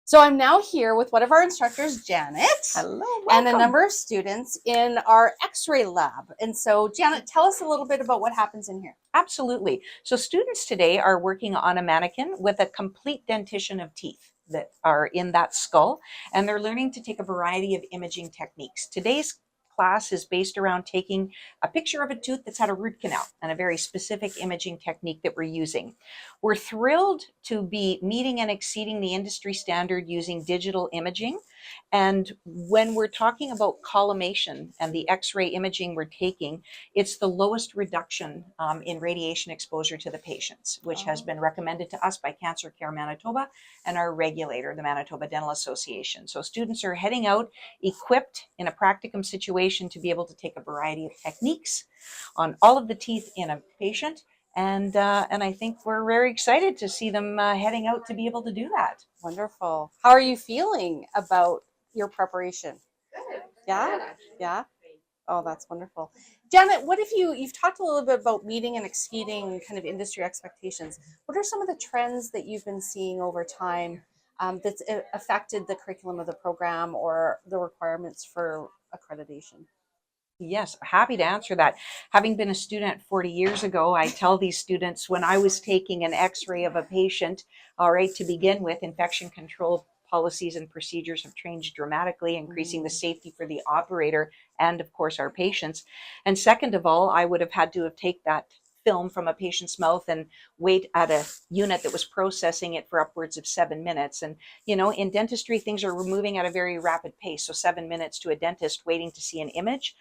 So I'm now here with one of our instructors, Janet. Hello, and welcome. a number of students in our X-ray lab. And so Janet, tell us a little bit about what happens in here. Absolutely. So students today are working on a mannequin with a complete dentition of teeth that are in that skull, and they're learning to take a variety of imaging techniques. Today's class is based around taking a picture of a tooth that's had a root canal and a very specific imaging technique that we're using. We're thrilled to be meeting and exceeding the industry standard using digital imaging. And when we're talking about collimation and the X-ray imaging we're taking, it's the lowest reduction in radiation exposure to the patients, which has been recommended to us by Cancer Care Manitoba and our regulator, the Manitoba Dental Association. So students are heading out equipped in a practicum situation to be able to take a variety of techniques on all of the teeth in a patient. And I think we're very excited to see them heading out to be able to do that. Wonderful. How are you feeling about your preparation? Good. Yeah? Good, Yeah? Oh, that's wonderful. Janet, what if you've talked a little bit about meeting and exceeding kind of industry expectations. What are some of the trends that you've been seeing over time that's affected the curriculum of the program or the requirements for accreditation? Yes, happy to answer that. Having been a student 40 years ago, I tell these students when I was taking an X-ray of a patient, all right, to begin with, infection control policies and procedures have changed dramatically, increasing the safety for the operator and, of course, our patients. And second of all, I would have had to have taken that film from a patient's mouth and wait at a unit that was processing it for upwards of 7 minutes. And, you know, in dentistry, things are moving at a very rapid pace. So 7 minutes to a dentist waiting to see an image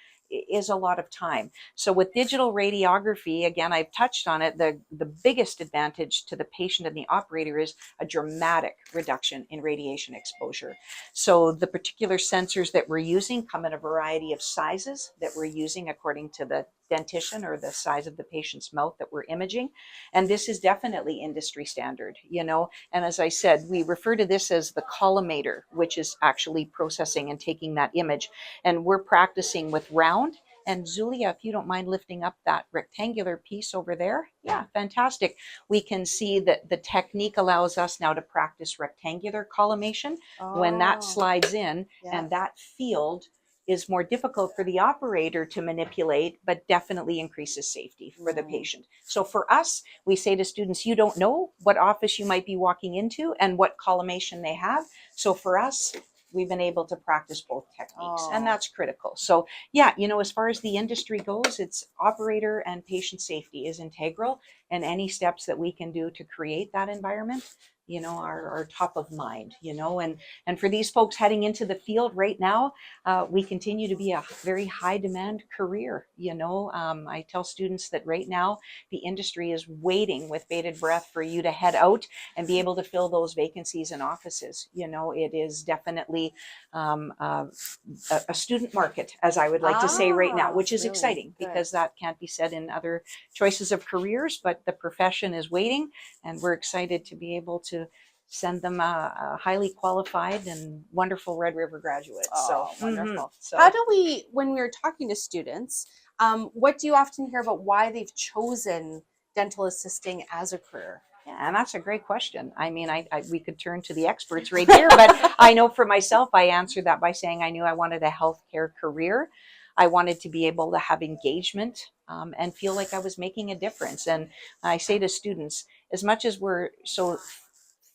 is a lot of time. So with digital radiography, again, I've touched on it, the biggest advantage to the patient and the operator is a dramatic reduction in radiation exposure. So the particular sensors that we're using come in a variety of sizes that we're using according to the dentition or the size of the patient's mouth that we're imaging. And this is definitely industry standard, you know. And as I said, we refer to this as the collimator, which is actually processing and taking that image. And we're practicing with round. And Zulia, if you don't mind lifting up that rectangular piece over there. Yeah, fantastic. We can see that the technique allows us now to practice rectangular collimation. When that slides in, and that field is more difficult for the operator to manipulate, but definitely increases safety for the patient. So for us, we say to students, you don't know what office you might be walking into and what collimation they have. So for us, we've been able to practice both techniques, and that's critical. So yeah, you know, as far as the industry goes, it's operator and patient safety is integral, and any steps that we can do to create that environment, you know, are top of mind, you know. And for these folks heading into the field right now, we continue to be a very high demand career, you know. I tell students that right now the industry is waiting with bated breath for you to head out and be able to fill those vacancies in offices. You know, it is definitely a student market, as I would like to say right now, which is really exciting because that can't be said in other choices of careers, but the profession is waiting, and we're excited to be able to send them a highly qualified and wonderful Red River graduates. So wonderful. So How do we, when we're talking to students, what do you often hear about why they've chosen dental assisting as a career? yeah, and that's a great question. I mean, we could turn to the experts right here, but I know for myself, I answered that by saying I knew I wanted a healthcare career. I wanted to be able to have engagement and feel like I was making a difference. And I say to students, as much as we're so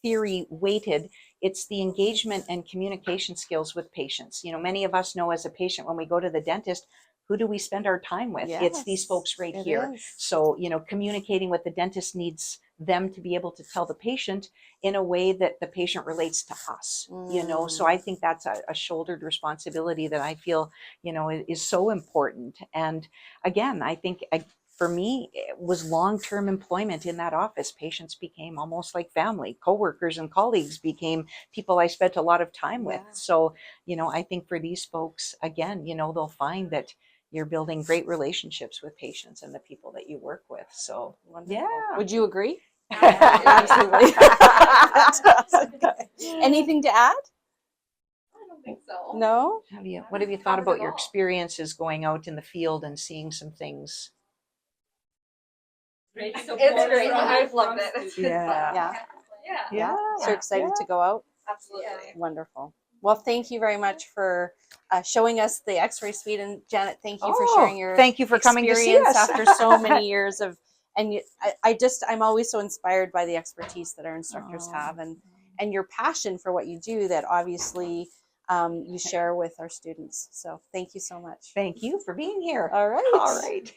theory weighted, it's the engagement and communication skills with patients. You know, many of us know as a patient when we go to the dentist, who do we spend our time with? It's these folks right here. So, you know, communicating with the dentist needs them to be able to tell the patient in a way that the patient relates to us, you know. So I think that's a shouldered responsibility that I feel, you know, is so important. And again, I think for me, it was long-term employment in that office. Patients became almost like family. Coworkers and colleagues became people I spent a lot of time with. So, you know, I think for these folks, again, you know, they'll find that you're building great relationships with patients and the people that you work with. So, yeah. Would you agree? Absolutely. Fantastic. Anything to add? I don't think so. No? What have you thought about your experiences going out in the field and seeing some things? Great support. It's great. I've loved it. Yeah. Yeah. So excited to go out? Absolutely. Wonderful. Well, thank you very much for showing us the X-ray suite, and Janet, thank you for Oh, sharing your thank you for coming to see experience us. after so many years of. And I'm always so inspired by the expertise that our instructors Oh. have, and your passion for what you do that obviously you share with our students. So thank you so much. Thank you for being here. All right. All right.